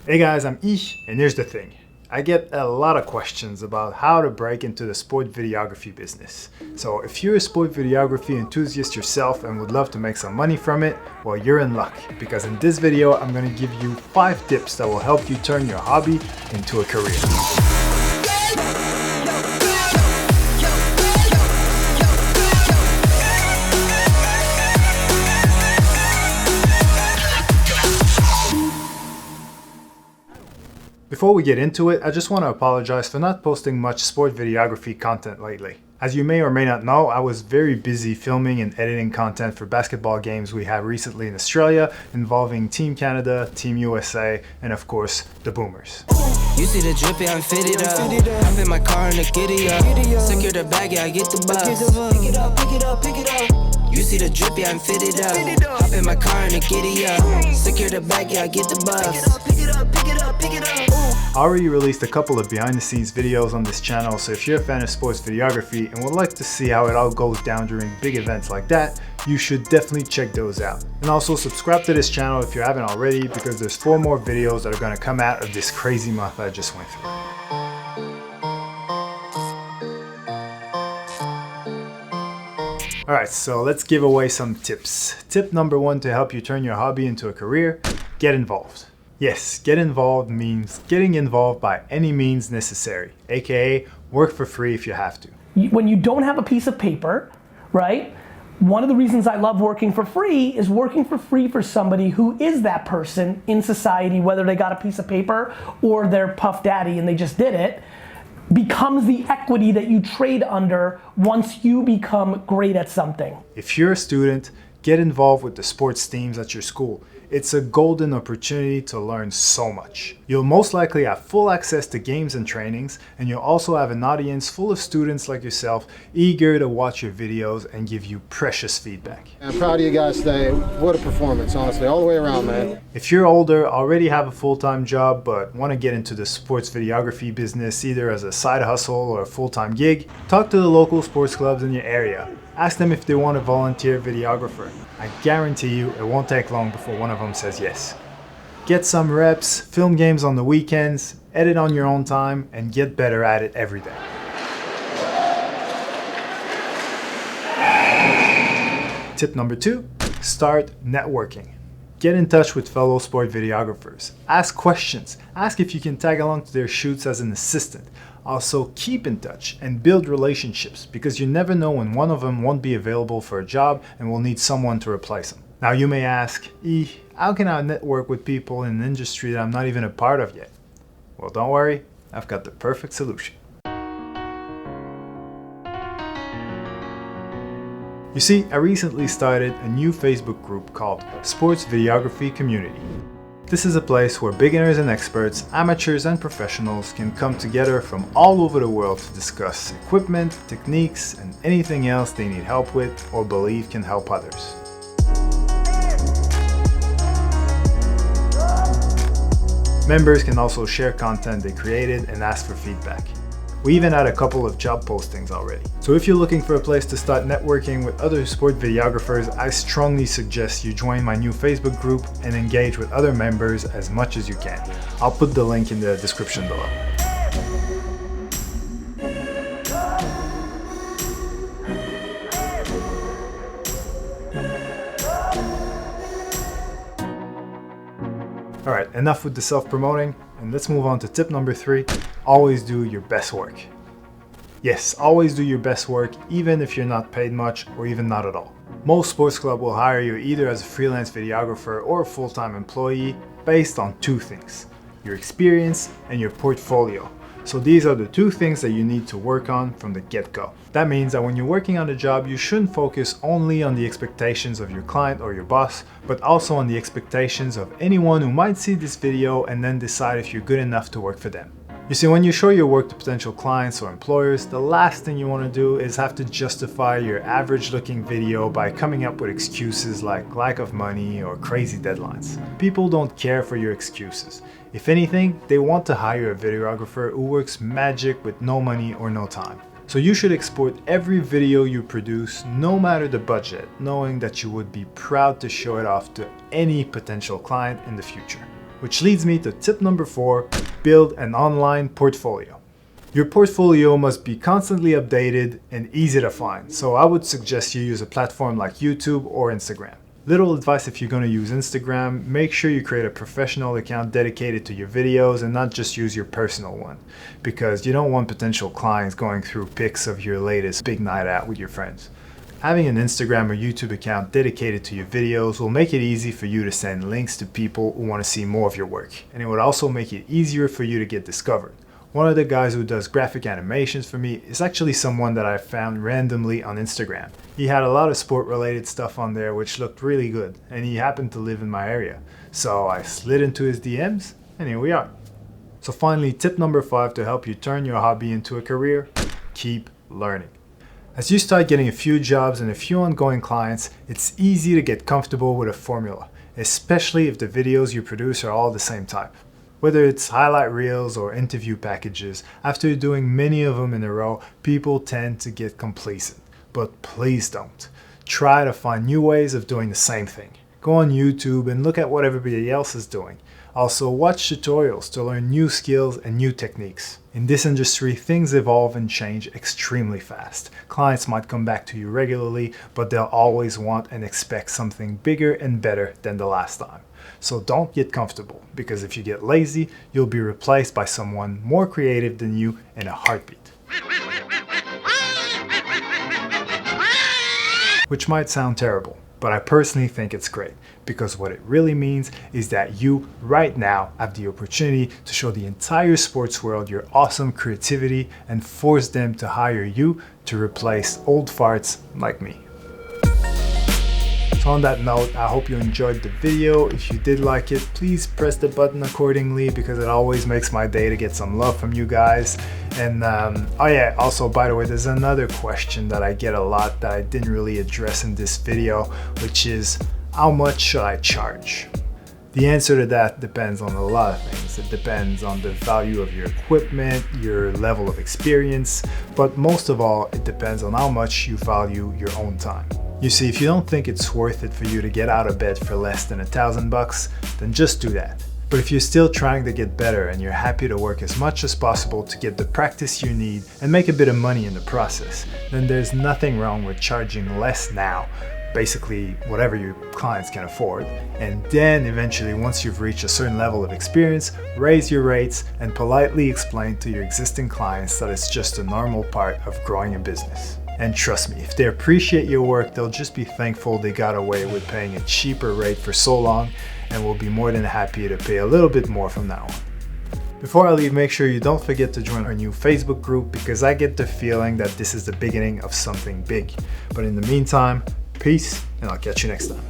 Hey guys, I'm Ich, and here's the thing. I get a lot of questions about how to break into the sport videography business. So if you're a sport videography enthusiast yourself and would love to make some money from it, well, you're in luck, because in this video I'm going to give you 5 tips that will help you turn your hobby into a career. Before we get into it, I just want to apologize for not posting much sport videography content lately. As you may or may not know, I was very busy filming and editing content for basketball games we had recently in Australia involving Team Canada, Team USA, and of course, the Boomers. You see the drippy, I'm fitted up. Hop in my car and the giddy up. Secure the bag, yeah, I get the bus. Pick it up, pick it up, pick it up. You see the drippy, I'm fitted up. Hop in my car and the giddy up. Secure the bag, yeah, I get the bus. Pick it up, pick it up, pick it up. I already released a couple of behind the scenes videos on this channel, so if you're a fan of sports videography and would like to see how it all goes down during big events like that, you should definitely check those out. And also subscribe to this channel if you haven't already, because there's 4 more videos that are going to come out of this crazy month I just went through. Alright, so let's give away some tips. Tip number 1 to help you turn your hobby into a career: get involved. Yes, get involved means getting involved by any means necessary, aka work for free if you have to. When you don't have a piece of paper, right? One of the reasons I love working for free is working for free for somebody who is that person in society, whether they got a piece of paper or they're Puff Daddy and they just did it, becomes the equity that you trade under once you become great at something. If you're a student, get involved with the sports teams at your school. It's a golden opportunity to learn so much. You'll most likely have full access to games and trainings, and you'll also have an audience full of students like yourself eager to watch your videos and give you precious feedback. I'm proud of you guys today. What a performance, honestly, all the way around, man. If you're older, already have a full-time job, but want to get into the sports videography business either as a side hustle or a full-time gig, talk to the local sports clubs in your area. Ask them if they want a volunteer videographer. I guarantee you it won't take long before one of them says yes. Get some reps, film games on the weekends, edit on your own time, and get better at it every day. Tip number 2, start networking. Get in touch with fellow sport videographers. Ask questions. Ask if you can tag along to their shoots as an assistant. Also, keep in touch and build relationships, because you never know when one of them won't be available for a job and will need someone to replace them. Now you may ask, how can I network with people in an industry that I'm not even a part of yet? Well, don't worry, I've got the perfect solution. You see, I recently started a new Facebook group called Sports Videography Community. This is a place where beginners and experts, amateurs and professionals can come together from all over the world to discuss equipment, techniques, and anything else they need help with or believe can help others. Members can also share content they created and ask for feedback. We even had a couple of job postings already. So if you're looking for a place to start networking with other sport videographers, I strongly suggest you join my new Facebook group and engage with other members as much as you can. I'll put the link in the description below. Alright, enough with the self-promoting, and let's move on to tip number 3, always do your best work. Yes, always do your best work, even if you're not paid much or even not at all. Most sports clubs will hire you either as a freelance videographer or a full-time employee based on 2 things: your experience and your portfolio. So these are the 2 things that you need to work on from the get-go. That means that when you're working on a job, you shouldn't focus only on the expectations of your client or your boss, but also on the expectations of anyone who might see this video and then decide if you're good enough to work for them. You see, when you show your work to potential clients or employers, the last thing you want to do is have to justify your average-looking video by coming up with excuses like lack of money or crazy deadlines. People don't care for your excuses. If anything, they want to hire a videographer who works magic with no money or no time. So you should export every video you produce, no matter the budget, knowing that you would be proud to show it off to any potential client in the future. Which leads me to tip number 4, build an online portfolio. Your portfolio must be constantly updated and easy to find, so I would suggest you use a platform like YouTube or Instagram. Little advice if you're going to use Instagram, make sure you create a professional account dedicated to your videos and not just use your personal one, because you don't want potential clients going through pics of your latest big night out with your friends. Having an Instagram or YouTube account dedicated to your videos will make it easy for you to send links to people who want to see more of your work, and it would also make it easier for you to get discovered. One of the guys who does graphic animations for me is actually someone that I found randomly on Instagram. He had a lot of sport related stuff on there which looked really good, and he happened to live in my area. So I slid into his DMs and here we are. So finally, tip number 5 to help you turn your hobby into a career: keep learning. As you start getting a few jobs and a few ongoing clients, it's easy to get comfortable with a formula, especially if the videos you produce are all the same type. Whether it's highlight reels or interview packages, after doing many of them in a row, people tend to get complacent. But please don't. Try to find new ways of doing the same thing. Go on YouTube and look at what everybody else is doing. Also, watch tutorials to learn new skills and new techniques. In this industry, things evolve and change extremely fast. Clients might come back to you regularly, but they'll always want and expect something bigger and better than the last time. So don't get comfortable, because if you get lazy, you'll be replaced by someone more creative than you in a heartbeat. Which might sound terrible, but I personally think it's great, because what it really means is that you, right now, have the opportunity to show the entire sports world your awesome creativity and force them to hire you to replace old farts like me. So on that note, I hope you enjoyed the video. If you did like it, please press the button accordingly, because it always makes my day to get some love from you guys. And oh yeah, also by the way, there's another question that I get a lot that I didn't really address in this video, which is, how much should I charge? The answer to that depends on a lot of things. It depends on the value of your equipment, your level of experience, but most of all, it depends on how much you value your own time. You see, if you don't think it's worth it for you to get out of bed for less than $1,000, then just do that. But if you're still trying to get better and you're happy to work as much as possible to get the practice you need and make a bit of money in the process, then there's nothing wrong with charging less now, basically whatever your clients can afford, and then eventually, once you've reached a certain level of experience, raise your rates and politely explain to your existing clients that it's just a normal part of growing a business. And trust me, if they appreciate your work, they'll just be thankful they got away with paying a cheaper rate for so long, and will be more than happy to pay a little bit more from now on. Before I leave, make sure you don't forget to join our new Facebook group, because I get the feeling that this is the beginning of something big. But in the meantime, peace, and I'll catch you next time.